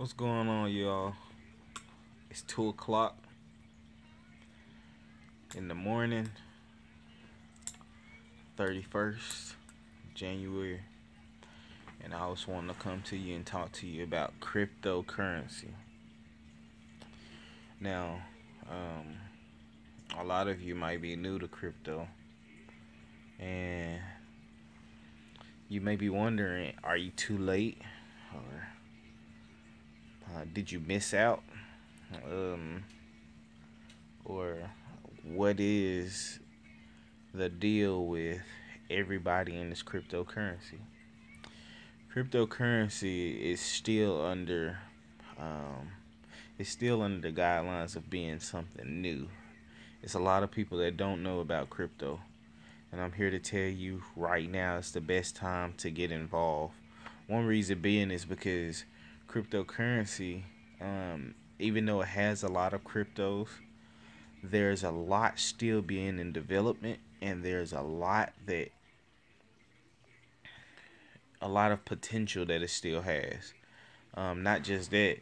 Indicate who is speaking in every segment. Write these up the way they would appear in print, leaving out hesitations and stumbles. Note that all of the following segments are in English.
Speaker 1: What's going on, y'all? It's 2 o'clock in the morning, 31st January, and I was wanting to come to you and talk to you about cryptocurrency. Now, a lot of you might be new to crypto, and you may be wondering, are you too late? Or did you miss out? Um, or what is the deal with everybody in this cryptocurrency? Cryptocurrency is still under um, the guidelines of being something new. It's a lot of people that don't know about crypto, and I'm here to tell you right now it's the best time to get involved. One reason being is because cryptocurrency, even though it has a lot of cryptos, there's a lot still being in development, and there's a lot of potential that it still has. Not just that,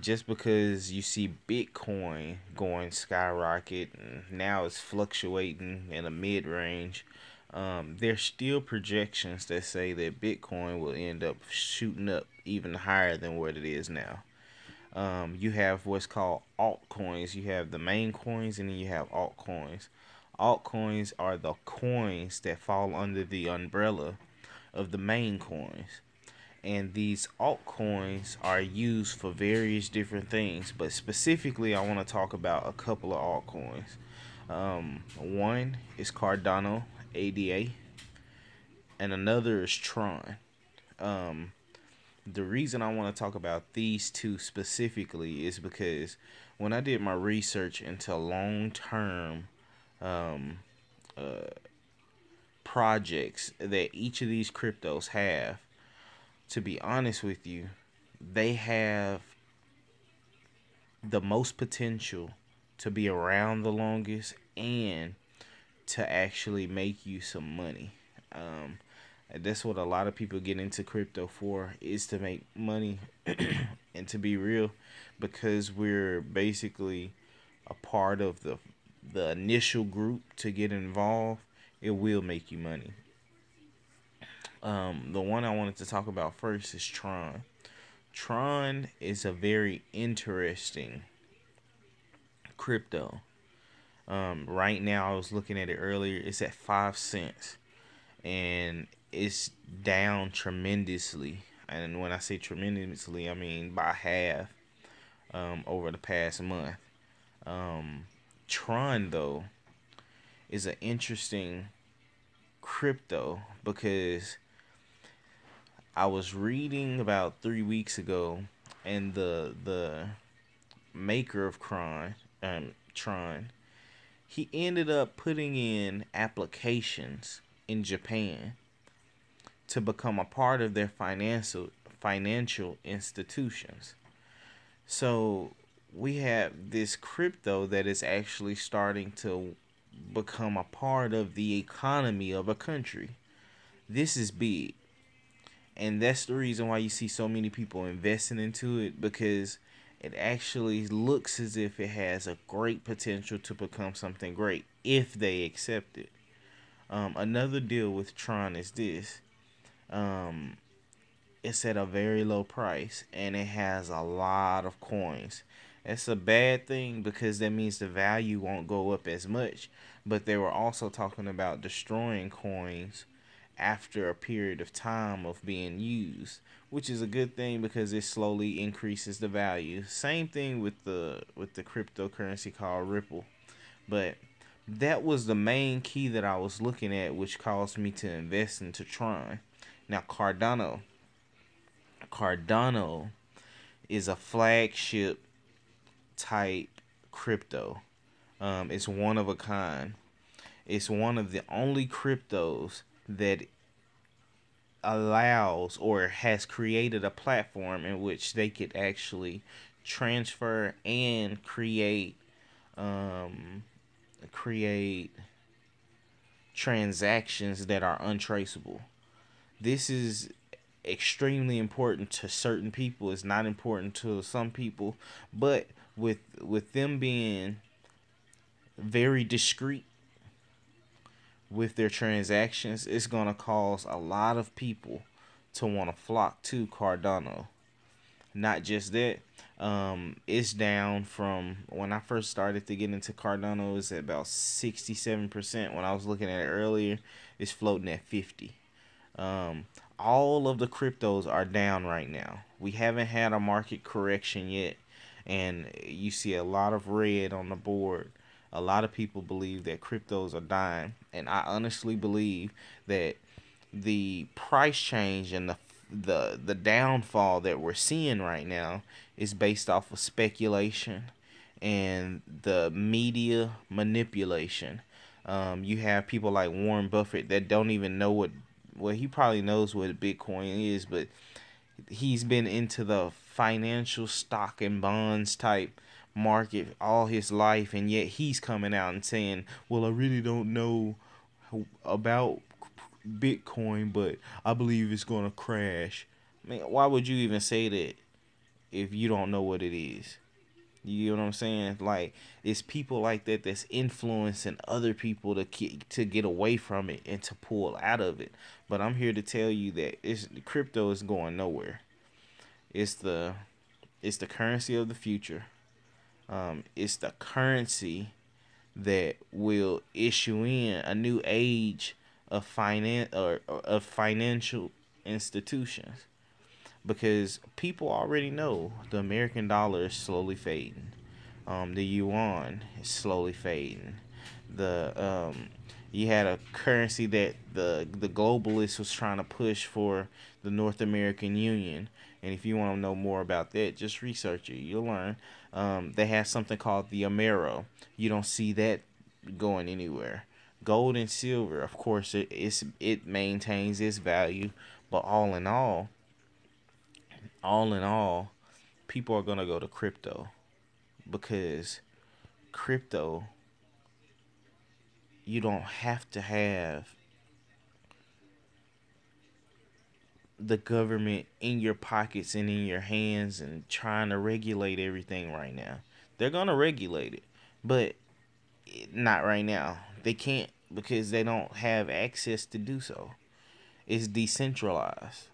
Speaker 1: just because you see Bitcoin going skyrocket and now it's fluctuating in a mid range, there's still projections that say that Bitcoin will end up shooting up even higher than what it is now. You have what's called altcoins. You have the main coins and then you have altcoins. Altcoins are the coins that fall under the umbrella of the main coins, and these altcoins are used for various different things, but specifically I want to talk about a couple of altcoins. One is Cardano ADA, and another is Tron. um, the reason I want to talk about these two specifically is because when I did my research into long-term um, uh, projects that each of these cryptos have, to be honest with you, they have the most potential to be around the longest and to actually make you some money. Um, that's what a lot of people get into crypto for, is to make money. And to be real, because we're basically a part of the initial group to get involved, it will make you money. The one I wanted to talk about first is Tron. Tron is a very interesting crypto. Right now, I was looking at it earlier. It's at 5 cents, and it's down tremendously. And when I say tremendously, I mean by half over the past month. Um, Tron though is an interesting crypto because I was reading about 3 weeks ago, and the maker of Tron, he ended up putting in applications in Japan to become a part of their financial institutions. So we have this crypto that is actually starting to become a part of the economy of a country. This is big. And that's the reason why you see so many people investing into it, because it actually looks as if it has a great potential to become something great if they accept it. Another deal with Tron is this. Um, it's at a very low price and it has a lot of coins. That's a bad thing because that means the value won't go up as much. But they were also talking about destroying coins after a period of time of being used, which is a good thing because it slowly increases the value. Same thing with the cryptocurrency called Ripple. But that was the main key that I was looking at, which caused me to invest into Tron. Now Cardano is a flagship type crypto. It's one of a kind. It's one of the only cryptos that allows or has created a platform in which they could actually transfer and um, create transactions that are untraceable. This is extremely important to certain people. It's not important to some people, but with them being very discreet with their transactions, it's gonna cause a lot of people to want to flock to Cardano. Not just that, it's down from when I first started to get into Cardano. It's at about 67%. When I was looking at it earlier, it's floating at 50. Um, all of the cryptos are down right now. We haven't had a market correction yet, and you see a lot of red on the board. A lot of people believe that cryptos are dying, and I honestly believe that the price change and the downfall that we're seeing right now is based off of speculation and the media manipulation. You have people like Warren Buffett that don't even know what, well, he probably knows what Bitcoin is, but he's been into the financial stock and bonds type market all his life, and yet he's coming out and saying, well, I really don't know about Bitcoin, but I believe it's gonna crash. I mean, why would you even say that if you don't know what it is? You know what I'm saying? Like, it's people like that that's influencing other people to get away from it and to pull out of it. But I'm here to tell you that crypto is going nowhere. It's the currency of the future. It's the currency that will issue in a new age of of financial institutions, because people already know the American dollar is slowly fading. The yuan is slowly fading. The You had a currency that the globalists was trying to push for the North American Union, and if you want to know more about that, just research it. You'll learn. They have something called the Amero. You don't see that going anywhere. Gold and silver, of course, it maintains its value, but all in all, people are gonna go to crypto, because crypto, you don't have to have the government in your pockets and in your hands and trying to regulate everything right now. They're gonna regulate it, but not right now. They can't, because they don't have access to do so. It's decentralized.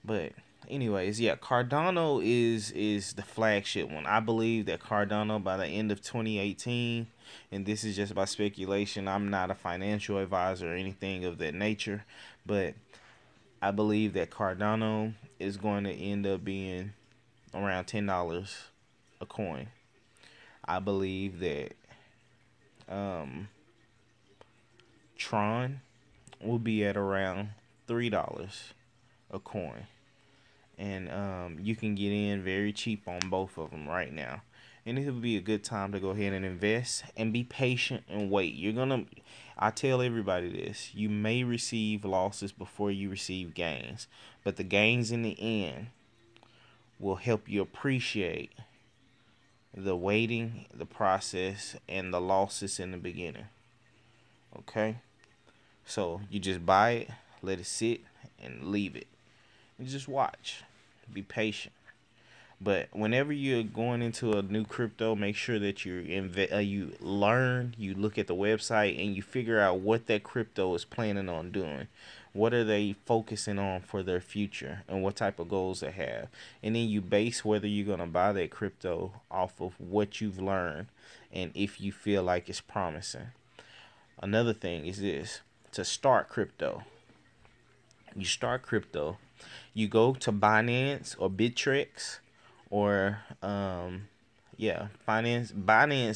Speaker 1: But anyways, yeah, Cardano is the flagship one. I believe that Cardano, by the end of 2018, and this is just by speculation, I'm not a financial advisor or anything of that nature, but I believe that Cardano is going to end up being around $10 a coin. I believe that Tron will be at around $3 a coin, and you can get in very cheap on both of them right now. And it would be a good time to go ahead and invest and be patient and wait. I tell everybody this: you may receive losses before you receive gains, but the gains in the end will help you appreciate the waiting, the process, and the losses in the beginning. Okay? So you just buy it, let it sit, and leave it. And just watch. Be patient. But whenever you're going into a new crypto, make sure that you learn, you look at the website, and you figure out what that crypto is planning on doing. What are they focusing on for their future, and what type of goals they have. And then you base whether you're going to buy that crypto off of what you've learned and if you feel like it's promising. Another thing is this: to start crypto. You start crypto, you go to Binance or Bittrex, or Binance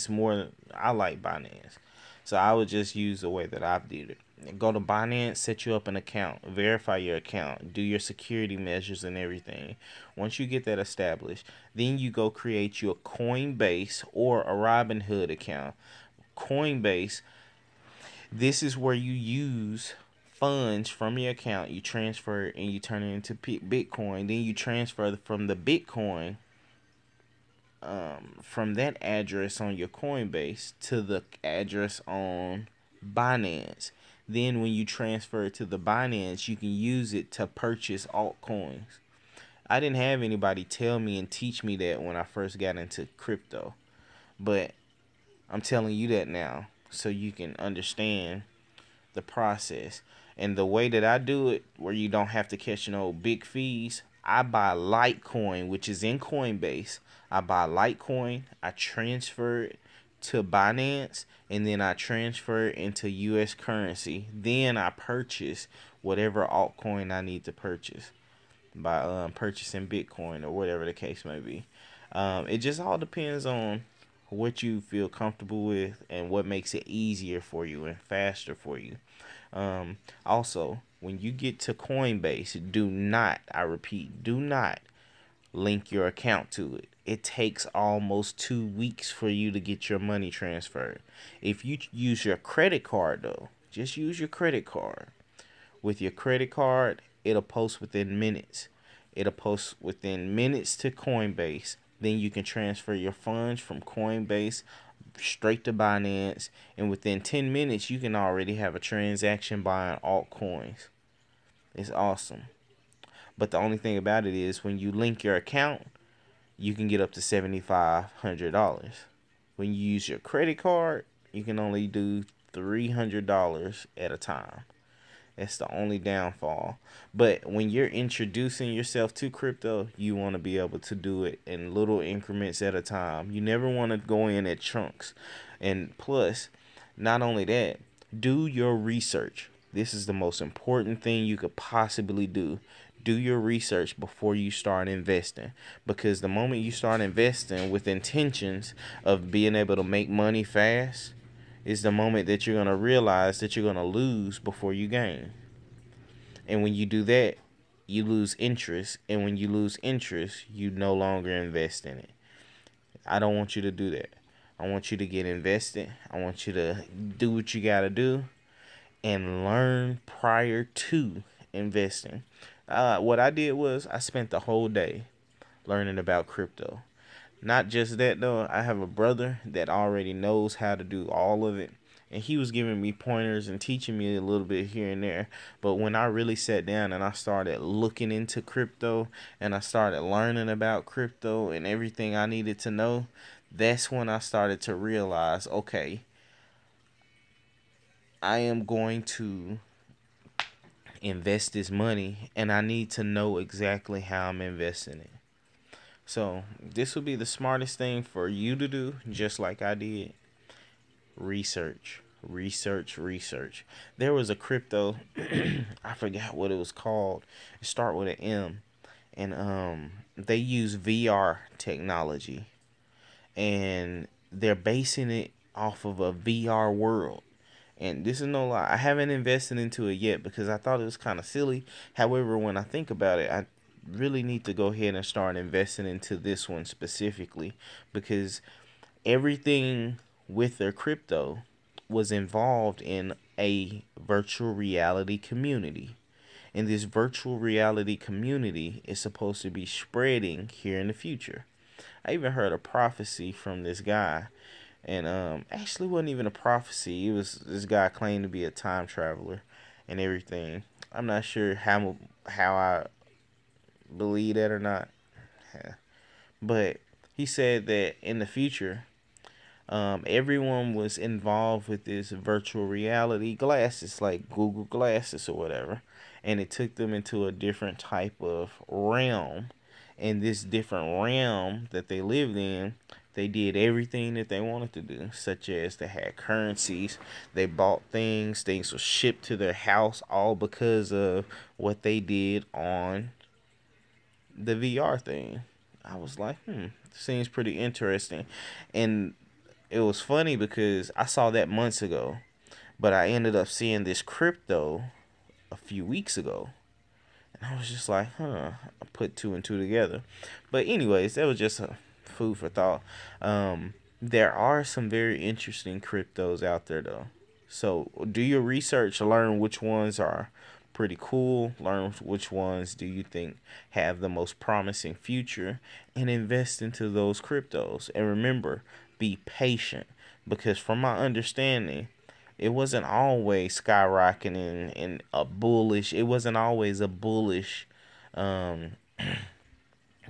Speaker 1: more. I like Binance, so I would just use the way that I did it. Go to Binance, set you up an account, verify your account, do your security measures and everything. Once you get that established, then you go create you a Coinbase or a Robinhood account. Coinbase, this is where you use funds from your account, you transfer it, and you turn it into Bitcoin. Then you transfer from the Bitcoin, from that address on your Coinbase to the address on Binance. Then when you transfer it to the Binance, you can use it to purchase altcoins. I didn't have anybody tell me and teach me that when I first got into crypto, but I'm telling you that now so you can understand the process. And the way that I do it, where you don't have to catch no big fees, I buy Litecoin, which is in Coinbase. I buy Litecoin, I transfer it to Binance, and then I transfer it into US currency. Then I purchase whatever altcoin I need to purchase by purchasing Bitcoin or whatever the case may be. It just all depends on what you feel comfortable with and what makes it easier for you and faster for you. Also, when you get to Coinbase, do not, I repeat, do not link your account to it. It takes almost 2 weeks for you to get your money transferred. If you use your credit card, though, just use your credit card. With your credit card, it'll post within minutes. It'll post within minutes to Coinbase. Then you can transfer your funds from Coinbase straight to Binance. And within 10 minutes, you can already have a transaction buying altcoins. It's awesome. But the only thing about it is when you link your account, you can get up to $7,500. When you use your credit card, you can only do $300 at a time. That's the only downfall. But when you're introducing yourself to crypto, you want to be able to do it in little increments at a time. You never want to go in at chunks. And plus, not only that, do your research. This is the most important thing you could possibly do. Do your research before you start investing. Because the moment you start investing with intentions of being able to make money fast, is the moment that you're going to realize that you're going to lose before you gain. And when you do that, you lose interest. And when you lose interest, you no longer invest in it. I don't want you to do that. I want you to get invested. I want you to do what you got to do and learn prior to investing. What I did was I spent the whole day learning about crypto. Not just that, though. I have a brother that already knows how to do all of it. And he was giving me pointers and teaching me a little bit here and there. But when I really sat down and I started looking into crypto and I started learning about crypto and everything I needed to know, that's when I started to realize, okay, I am going to invest this money and I need to know exactly how I'm investing it. So this would be the smartest thing for you to do, just like I did. Research. There was a crypto, I forgot what it was called. It started with an M. And they use VR technology. And they're basing it off of a VR world. And this is no lie. I haven't invested into it yet because I thought it was kind of silly. However, when I think about it, I really need to go ahead and start investing into this one specifically because everything with their crypto was involved in a virtual reality community. And this virtual reality community is supposed to be spreading here in the future. I even heard a prophecy from this guy. And actually wasn't even a prophecy. It was this guy claimed to be a time traveler and everything. I'm not sure how I believe that or not. But he said that in the future, everyone was involved with this virtual reality glasses, like Google Glasses or whatever. And it took them into a different type of realm. And this different realm that they lived in, they did everything that they wanted to do, such as they had currencies, they bought things were shipped to their house, all because of what they did on the VR thing. I was like, seems pretty interesting. And it was funny because I saw that months ago, but I ended up seeing this crypto a few weeks ago. And I was just like, I put two and two together. But anyways, that was just a food for thought. There are some very interesting cryptos out there, though. So do your research, learn which ones are pretty cool, learn which ones do you think have the most promising future, and invest into those cryptos. And remember, be patient, because from my understanding, it wasn't always skyrocketing and a bullish. It wasn't always a bullish um,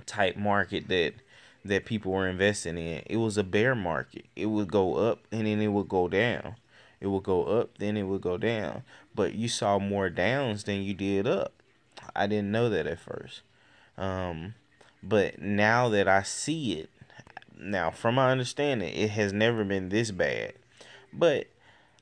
Speaker 1: type market that people were investing in. It was a bear market. It would go up and then it would go down. It would go up, then it would go down. But you saw more downs than you did up. I didn't know that at first. Um, but now that I see it, now from my understanding, it has never been this bad. But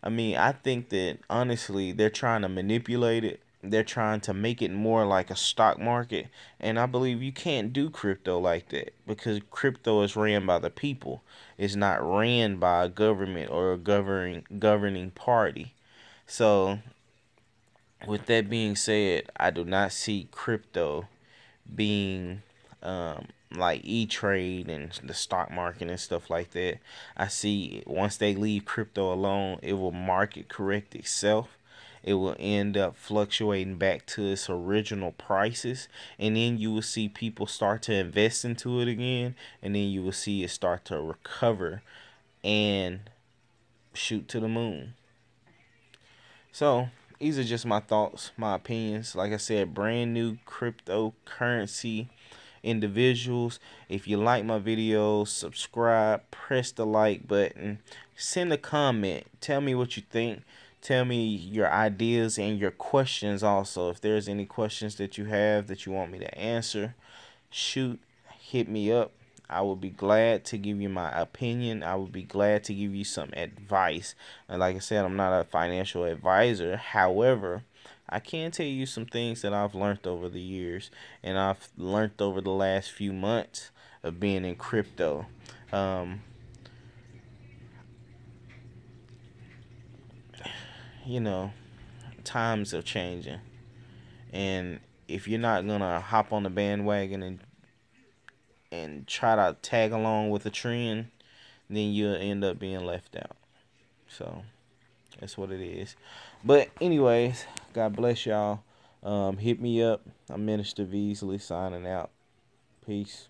Speaker 1: I mean, I think that honestly, they're trying to manipulate it. They're trying to make it more like a stock market. And I believe you can't do crypto like that because crypto is ran by the people. It's not ran by a government or a governing party. So, with that being said, I do not see crypto being like E-Trade and the stock market and stuff like that. I see once they leave crypto alone, it will market correct itself. It will end up fluctuating back to its original prices, and then you will see people start to invest into it again, and then you will see it start to recover and shoot to the moon. So these are just my thoughts, my opinions. Like I said, brand new cryptocurrency individuals. If you like my videos, subscribe, press the like button, send a comment, tell me what you think, tell me your ideas and your questions also. If there's any questions that you have that you want me to answer, shoot, hit me up. I will be glad to give you my opinion. I will be glad to give you some advice. And like I said, I'm not a financial advisor. However, I can tell you some things that I've learned over the years and I've learned over the last few months of being in crypto. Um, you know, times are changing. And if you're not going to hop on the bandwagon and try to tag along with the trend, then you'll end up being left out. So that's what it is. But anyways, God bless y'all. Hit me up. I'm Minister Beasley signing out. Peace.